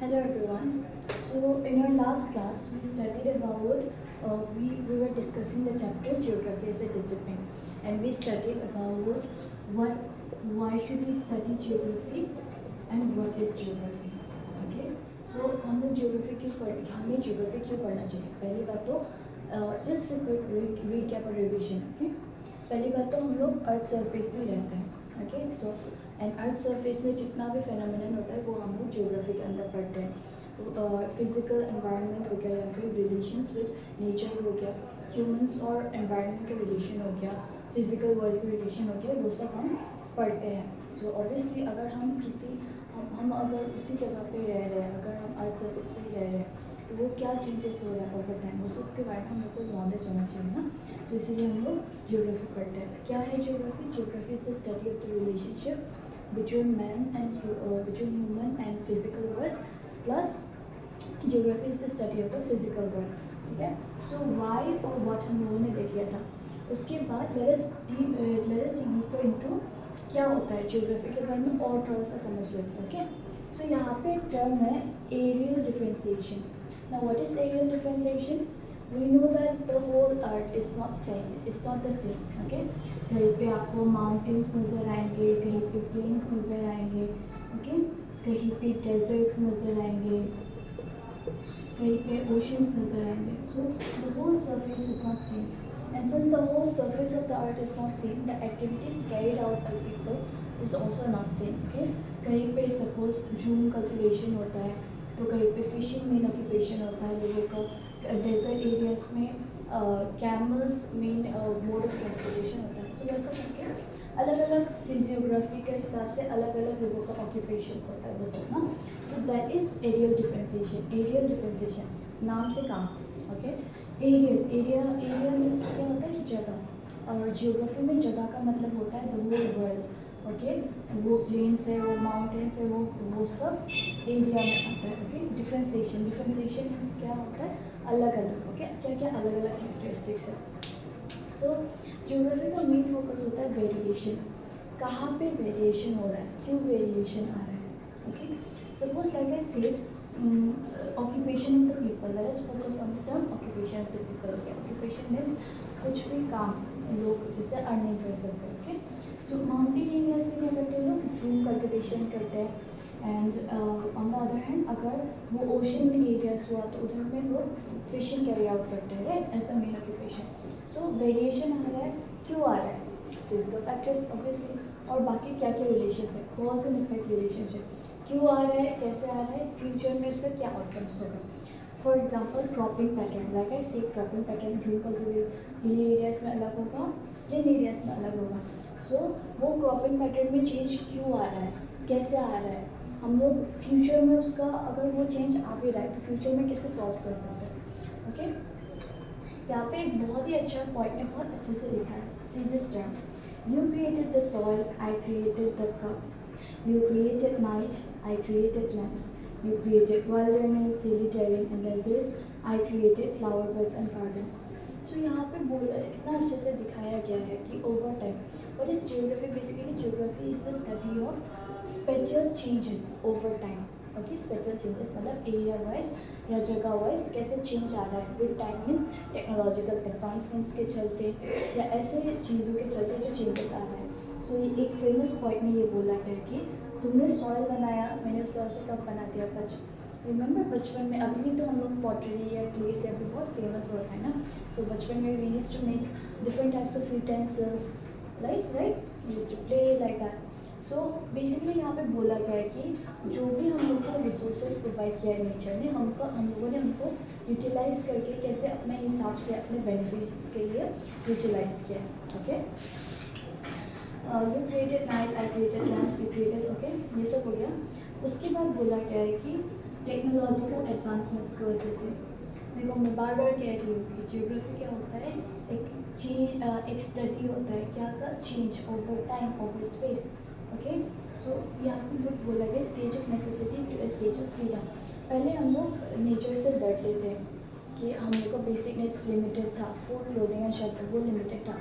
Hello everyone. So in our last class we studied about we were discussing the chapter geography as a discipline, and we studied about what why should we study geography and what is geography. Okay. So हम लोग geography क्यों पढ़ हमें geography क्यों पढ़ना चाहिए. पहली बात तो just a quick recap और revision. Okay. पहली बात तो हम लोग अर्थ सरफेस में रहते हैं. Okay so and earth surface में जितना भी फेनोमेनन होता है वो हम लोग ज्योग्राफी के अंदर पढ़ते हैं. फिजिकल एनवायरनमेंट हो गया या फिर रिलेशंस विद नेचर हो गया, ह्यूमंस और एनवायरनमेंट का रिलेशन हो गया, फिजिकल वर्ल्ड का रिलेशन हो गया, वो सब हम पढ़ते हैं. सो ऑब्वियसली अगर हम हम अगर उसी जगह पे रह रहे हैं, अगर हम अर्थ सरफेस पे ही रह रहे हैं तो वो क्या चेंजेस हो रहा है ओवर टाइम, वो सब के बारे में हम लोग को नॉलेज होना चाहिए ना. सो इसीलिए हम लोग ज्योग्राफी पढ़ते हैं. क्या है geography? Geography is the study of the relationship between human and physical world, plus geography is the study of the physical world. ठीक है. सो वाई और व्हाट हम लोगों ने देख लिया था. उसके बाद लेट अस डीपर इनटू क्या होता है ज्योग्राफी के बारे में और थोड़ा सा समझ लेते हैं. ओके. सो यहाँ पे एक टर्म है areal differentiation. Now what is aerial differentiation? We know that the whole earth is not same. It's not the same. Okay? कहीं पे आपको mountains नज़र आएंगे, कहीं पे plains नज़र आएंगे, okay? कहीं पे deserts नज़र आएंगे, कहीं पे oceans नज़र आएंगे. So the whole surface is not same. And since the whole surface of the earth is not same, the activities carried out by people is also not same. Okay? कहीं पे suppose zoom cultivation होता है, तो कहीं पे fishing main occupation होता है लोगों का. डेजर्ट एरियाज में camels main mode of transportation होता है. सो वैसा करके अलग अलग फिजियोग्राफी के हिसाब से अलग अलग लोगों का ऑक्यूपेशन होता है वो सब ना. So that is areal differentiation. Areal differentiation नाम से काम. ओके. एरिया मीन्स क्या होता है? जगह. और जियोग्राफी में जगह का मतलब होता है द होल वर्ल्ड. ओके. वो प्लेन्स है, वो माउंटेन्स है, वो सब एरिया में आता है. ओके. डिफरेंशिएशन मीन्स क्या होता है? अलग अलग. ओके. क्या क्या अलग अलग कैरेक्टरिस्टिक्स है. सो ज्योग्राफी का मेन फोकस होता है वेरिएशन. कहाँ पे वेरिएशन हो रहा है, क्यों वेरिएशन आ रहा है. Okay. Suppose like I said occupation of the people. Let us focus on the term occupation of the people. Okay. Occupation means कुछ भी काम लोग जिससे अर्निंग कर सकते हैं. ओके. सो माउंटेन एरियाज में क्या करते हैं लोग? जूम कल्टिवेशन करते हैं. And on the other hand अगर वो ओशन एरियाज हुआ तो उधर में लोग फिशिंग कैरी आउट करते हैं, right, as the main occupation. So variation आ रहा है. क्यों आ रहा है? Physical factors obviously. और बाकी क्या क्या रिलेशन है? Cause and effect relationship. क्यों आ रहा है, कैसे आ रहा है, फ्यूचर में उसका क्या आउटकम्स होगा. For example cropping pattern. Like I say cropping pattern jhum cultivate hilly areas में अलग होगा, प्लेन एरियाज में अलग होगा. सो वो क्रॉपिंग पैटर्न में चेंज क्यों आ रहा है, कैसे आ रहा है, हम लोग फ्यूचर में उसका अगर वो चेंज आ भी रहा है तो फ्यूचर में कैसे सॉल्व कर सकते हैं. ओके. यहाँ पे एक बहुत ही अच्छा पॉइंट ने बहुत अच्छे से लिखा है. See this term. You created the soil, I created the cup. You created night, I created lamps. You created wilderness, hilly terrain and deserts. I created flower beds and gardens. सो यहाँ पे इतना अच्छे से दिखाया गया है कि over time what is geography. Basically geography is the study of special changes over time. Okay. Special changes मतलब एरिया वाइज या जगह वाइज कैसे चेंज आ रहा है with time means technological advancements के चलते या ऐसे चीज़ों के चलते जो चेंजेस आ रहा है. सो एक फेमस पॉइंट ने ये बोला है कि तुमने सॉइल बनाया, मैंने उस सॉइल से कब बना दिया. रिमेंबर बचपन में, अभी भी तो हम लोग पॉटरी या क्ले से अभी बहुत फेमस होता है ना. सो बचपन में we used to make different types of utensils, right we used to play like that. So basically यहाँ पे बोला गया है कि जो भी हम लोग को रिसोर्सेज प्रोवाइड किया है नेचर ने, हम लोगों ने उनको यूटिलाइज करके कैसे अपने हिसाब से अपने बेनिफिट्स के लिए यूटिलाइज किया है. Okay. You created night, I created lamps, you created. Okay. ये सब हो गया. उसके बाद बोला गया है कि टेक्नोलॉजिकल एडवांसमेंट्स की वजह से, देखो मैं बार बार कह रही हूँ कि जियोग्राफी क्या होता है, एक स्टडी होता है क्या का, change over time over space. Okay. So यहाँ पे बोला गया stage of necessity to stage of freedom. पहले हम लोग नेचर से डरते थे, कि हम लोग का बेसिक नीड्स लिमिटेड था, फूड क्लोथिंग एंड शेल्टर वो लिमिटेड था।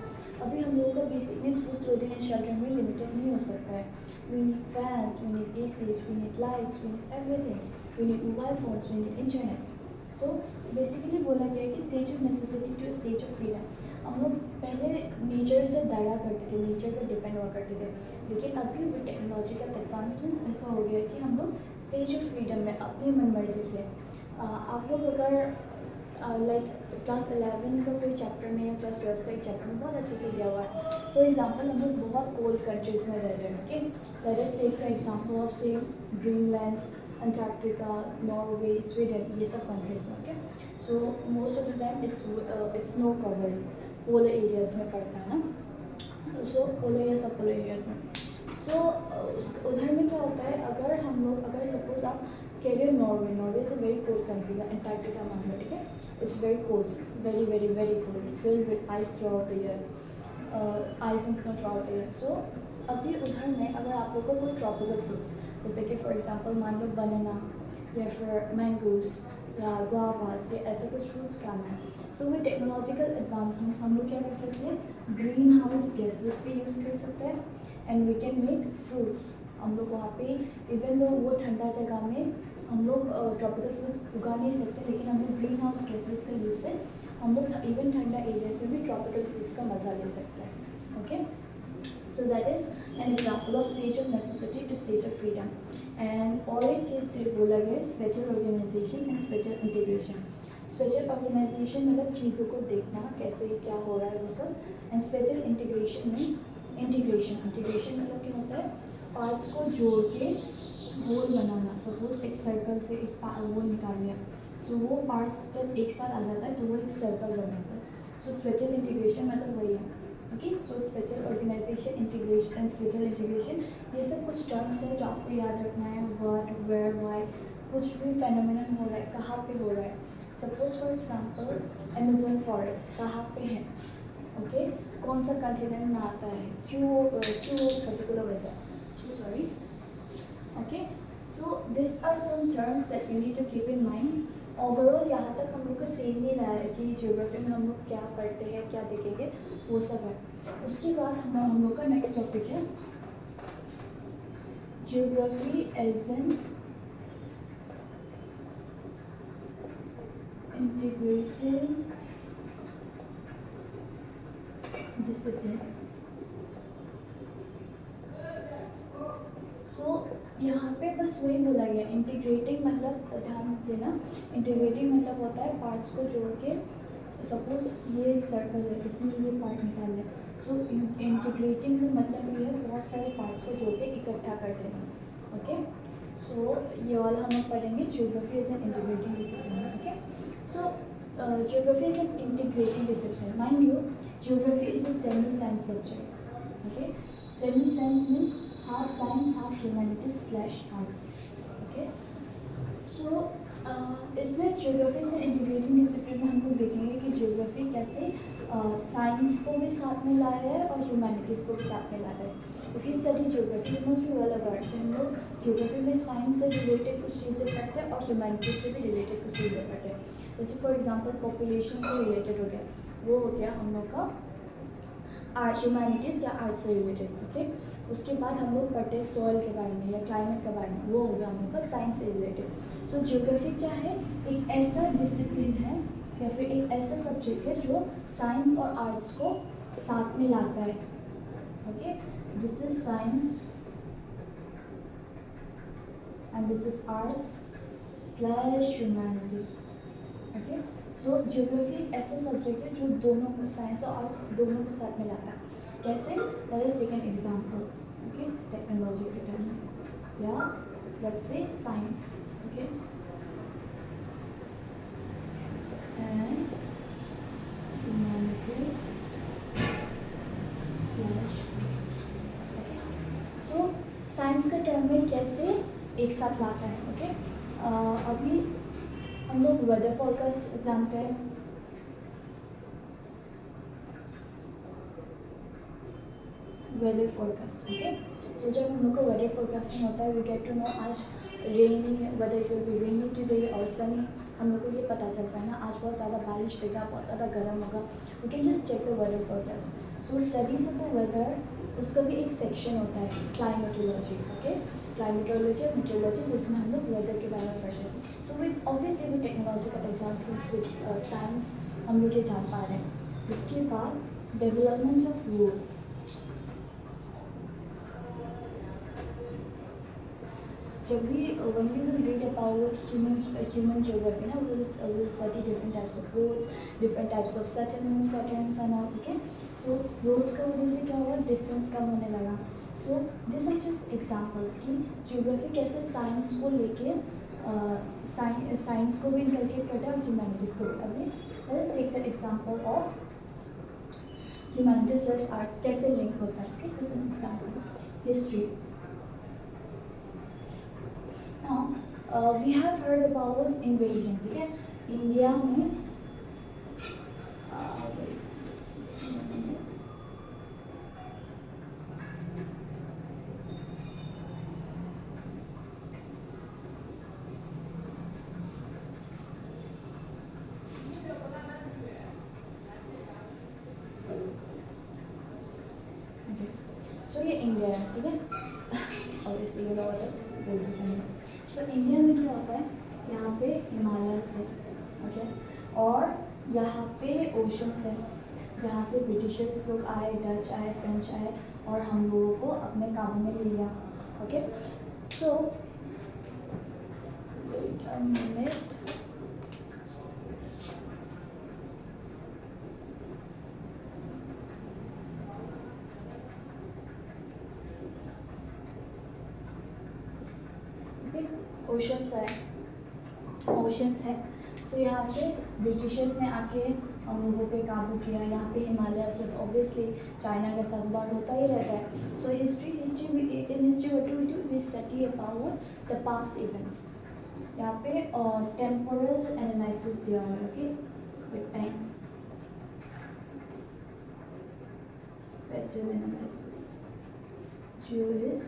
अभी हम लोगों का basic needs food clothing and shelter में लिमिटेड नहीं हो सकता है। We need fans, we need ACs, we need lights, we need everything, we need mobile phones, we need internets. So basically बोला गया है कि stage of necessity to stage of freedom. हम लोग पहले नेचर से दड़ा करते थे, नेचर पर डिपेंड हुआ करते थे, लेकिन अभी विद टेक्नोलॉजिकल एडवांसमेंट्स ऐसा हो गया है कि हम लोग स्टेज ऑफ फ्रीडम में अपनी मनमर्जी से आप लोग अगर लाइक क्लास 11 का कोई चैप्टर में या क्लास 12 का एक चैप्टर में बहुत अच्छे से दिया हुआ है। फॉर एग्जांपल हम लोग बहुत कोल्ड कंट्रीज़ में रह रहे हैं, okay. Let us take the example of same Greenland, Antarctica, Norway, Sweden, ये सब कंट्रीज़ में, okay. So most of the time it's snow covered, polar areas में पड़ता है ना, सो पोलर या सब पोलर एरियाज़ में। सो उधर में क्या होता है, अगर सपोज आप कह रहे हो Norway is a very cold country, या अंटार्कटिका मान लो, ठीक है, it's very cold, very very very cold, filled with ice throughout the year, ice and snow throughout the year. So अभी उधर में अगर आप लोग को कोई ट्रॉपिकल फ्रूट्स, जैसे कि फॉर एग्जांपल मान लो बनाना या फिर मैंगोस या गुआवास या ऐसे कुछ फ्रूट्स खाना है, सो विद टेक्नोलॉजिकल एडवांसमेंट्स हम लोग क्या कर सकते हैं, ग्रीन हाउस गैसेस भी यूज़ कर सकते हैं, and we can make fruits. हम लोग वहाँ पे इवन दो वो ठंडा जगह में हम लोग ट्रॉपिकल फ्रूट्स उगा नहीं सकते, लेकिन हम लोग ग्रीन हाउस गैसेस का यूज़ से हम लोग इवन ठंडा एरियाज में भी ट्रॉपिकल फ्रूट्स का मज़ा ले सकते हैं, okay. So that is an example of stage of necessity to stage of freedom. And और एक चीज़ बोला गया है, spatial organization and spatial integration. Spatial organization मतलब चीज़ों को देखना कैसे क्या हो रहा है वो सब, and spatial integration means integration मतलब क्या होता है, पार्ट्स को जोड़ के गोल बनाना। सपोज एक सर्कल से एक वो निकाल लिया, सो वो पार्ट्स जब एक साथ आ जाता है तो वो एक सर्कल बनाता है। सो स्पेशल इंटीग्रेशन मतलब वही है, okay. So spatial organization, integration and spatial integration, ये सब कुछ टर्म्स है जो आपको याद रखना है। व्हाट, वेयर, व्हाई, कुछ भी फेनोमेनन हो रहा है कहाँ पे हो रहा है। Suppose for example Amazon forest कहाँ पे है, ओके, कौन सा कॉन्टिनेंट में आता है, क्यों पर्टिकुलर वैसा, sorry, okay. So this are some terms that you need to keep in mind. Overall यहाँ तक हम लोग को सेम नहीं रहा है कि ज्योग्राफी में हम लोग क्या पढ़ते हैं, क्या देखेंगे, वो सब है। उसके बाद हम लोग का नेक्स्ट टॉपिक है geography as an integrated discipline. So यहाँ पे बस वही बोला गया, इंटीग्रेटिंग मतलब ध्यान देना, इंटीग्रेटिंग मतलब होता है पार्ट्स को जोड़ के। सपोज ये सर्कल है, इसमें ये पार्ट निकाल लिया, सो इंटीग्रेटिंग का मतलब ये है बहुत सारे पार्ट्स को जोड़ के इकट्ठा कर देना, ओके। सो ये वाला हम लोग पढ़ेंगे, geography is N integrating discipline, okay. So geography is N integrating discipline. Mind you, geography is a semi science subject, okay. Semi science means half science, half humanities / arts, okay. So इसमें geography से integrating discipline में हम लोग देखेंगे कि geography कैसे science को भी साथ में ला रहा है और ह्यूमैनिटीज़ को भी साथ में ला रहा है। If you study geography you must be well aware कि हम लोग ज्योग्राफी में साइंस से रिलेटेड कुछ चीज़ें पढ़ते हैं और ह्यूमैनिटीज़ से भी रिलेटेड कुछ चीज़ें पढ़ते हैं। जैसे फॉर एग्जांपल पॉपुलेशन से रिलेटेड हो गया, वो हो गया हम लोग का ह्यूमैनिटीज़ या आर्ट से रिलेटेड, ओके। उसके बाद हम लोग पढ़ते हैं सॉइल के बारे में या क्लाइमेट के बारे में, वो हो गया हम लोग का साइंस से रिलेटेड। सो ज्योग्राफी क्या है, एक ऐसा डिसिप्लिन है या फिर एक ऐसा सब्जेक्ट है जो साइंस और आर्ट्स को साथ में लाता है, okay. This is science and this is arts / humanities, okay. So geography ऐसा सब्जेक्ट है जो दोनों को, साइंस और आर्ट्स दोनों को साथ में लाता है। कैसे, let us take an example, okay, technology के टर्म में, या let's say science, okay, and humanities / okay. So science का टर्म में कैसे एक साथ लाता है, ओके। अभी हम लोग वेदर फोरकास्ट जानते हैं, वेदर फोरकास्ट, ओके। सो जब हम लोग को वेदर फोरकास्टिंग होता है वी गेट टू नो आज rainy, whether it will be rainy today और सनी, हम लोग को ये पता चलता है ना आज बहुत ज़्यादा बारिश देगा, बहुत ज़्यादा गर्म होगा, we can just check the weather forecast. So studies of the weather, उसका भी एक सेक्शन होता है क्लाइमेटोलॉजी. ओके, क्लाइमेटोलॉजी और मेट्रोलॉजी, जिसमें हम लोग वेदर के बारे में पढ़ते हैं. So with obviously with technological advancements, with science, हम लोग ये जान पा रहे हैं. उसके बाद डेवलपमेंट ऑफ रूल्स. जब भी when we will read about human geography ना, we will study different types of roads, different types of settlements patterns and all. Okay, so roads का वजह से क्या हुआ, डिस्टेंस कम होने लगा. so these are just examples कि geography कैसे साइंस को लेके साइंस को भी इनकलकेट करता है और ह्यूमैनिटीज़ को भी. अभी let's take the example of humanities arts कैसे लिंक होता है. Okay, just an example, history. Now we have heard about invasion. ठीक है, इंडिया में सो ये इंडिया है. ठीक है, और इसी के अलावा सो इंडिया में क्या होता है, यहाँ पे हिमालयस है. ओके, और यहाँ पे ओशंस है जहाँ से ब्रिटिशर्स लोग आए, डच आए, फ्रेंच आए और हम लोगों को अपने काबू में ले लिया. Okay, so wait a minute. Oceans है. सो यहाँ से ब्रिटिशर्स ने आके हम लोगों पे काबू किया. यहाँ पे हिमालय से ऑब्वियसली चाइना का साथ बार होता ही रहता है. So history in history what do we do, we study about the past events. यहाँ पे टेम्पोरल एनालिसिस दिया हुआ है. Okay, with time, spatial analysis जो इज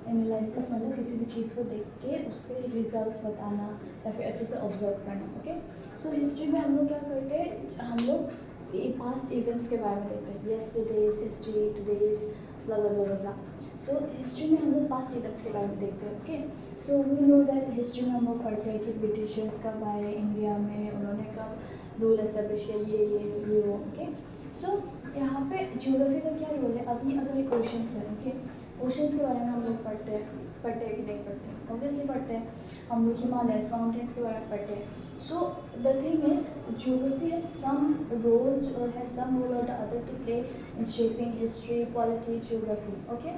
एनालिसिस मतलब किसी भी चीज़ को देख के उसके रिजल्ट्स बताना या फिर अच्छे से ऑब्जर्व करना. ओके, सो हिस्ट्री में हम लोग क्या करते हैं, हम लोग पास्ट इवेंट्स के बारे में देखते हैं. यस्टरडेज हिस्ट्री, टुडेज, ब्ला ब्ला ब्ला ब्ला. सो हिस्ट्री में हम लोग पास्ट इवेंट्स के बारे में देखते हैं. Okay, so we know that history में हम लोग पढ़ते हैं कि ब्रिटिशर्स कब आए इंडिया में, उन्होंने कब रूल एस्टेब्लिश किया, ये वो. ओके, सो यहाँ पे ज्योग्राफी का क्या रोल है. अभी अगर एक ओशंस है, ओके, ओशंस के बारे में हम लोग पढ़ते हैं कि नहीं पढ़ते हैं, ऑब्वियसली पढ़ते हैं. हम लोग हिमालयस माउंटेन्स के बारे में पढ़ते हैं. So the thing is geography has some role or the other to play in shaping history, polity, geography. Okay,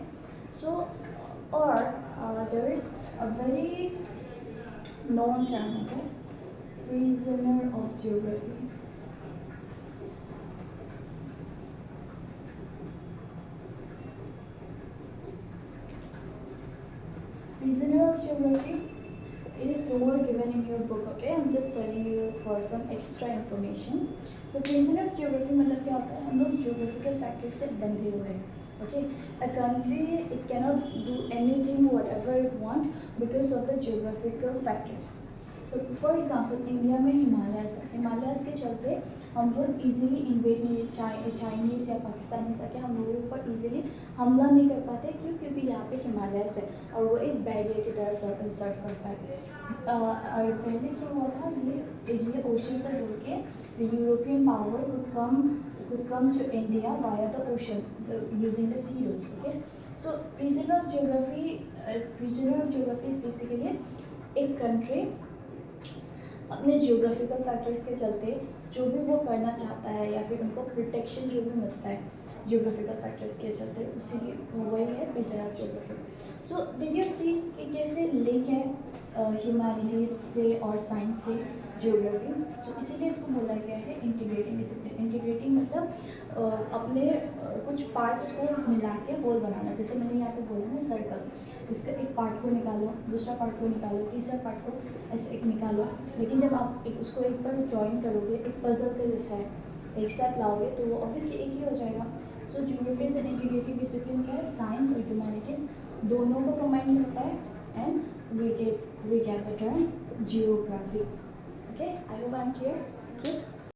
so और there is a very known term, okay, prisoner of geography. Prisoner of geography, it is nowhere given in your book. Okay, I'm just telling you for some extra information. So prisoner of geography मतलब क्या होता है, हम लोग geographical factors से बंधे हुए हैं. Okay, a country it cannot do anything whatever it want because of the geographical factors. So for example, India में हिमालयस है. हिमालयस के चलते हम लोग इजीली इन्वेड नहीं, चाइनीज़ या पाकिस्तानीज़ आके हम लोगों पर इजीली हमला नहीं कर पाते. क्यों? क्योंकि यहाँ पे हिमालयस है और वो एक बैरियर की तरह सर्व करता है. और पहले क्या हुआ था, ये ओशन से जुड़ के the European power could come to India via the oceans using the sea routes. Okay, so prisoner of geography is basically एक कंट्री अपने जियोग्राफिकल फैक्टर्स के चलते जो भी वो करना चाहता है या फिर उनको प्रोटेक्शन जो भी मिलता है जियोग्राफिकल फैक्टर्स के चलते, उसी वही है prisoner of geography. So did you see कि कैसे लिंक है ह्यूमैनिटीज़ से और साइंस से जियोग्राफी. सो इसीलिए इसको बोला गया है इंटीग्रेटिंग डिसिप्लिन. इंटीग्रेटिंग मतलब अपने कुछ पार्ट्स को मिला के होल बनाना. जैसे मैंने यहाँ पे बोला ना सर्कल, इसका एक पार्ट को निकालो, दूसरा पार्ट को निकालो, तीसरा पार्ट को ऐसे एक निकालो. लेकिन जब आप उसको एक बार ज्वाइन करोगे, एक पजल के जैसा है, एक साथ लाओगे तो वो ऑब्वियसली एक ही हो जाएगा। So geography is an integrated discipline क्या है, साइंस और ह्यूमैनिटीज दोनों को कंबाइन करता है and we get the term geography. Okay, I hope I am clear.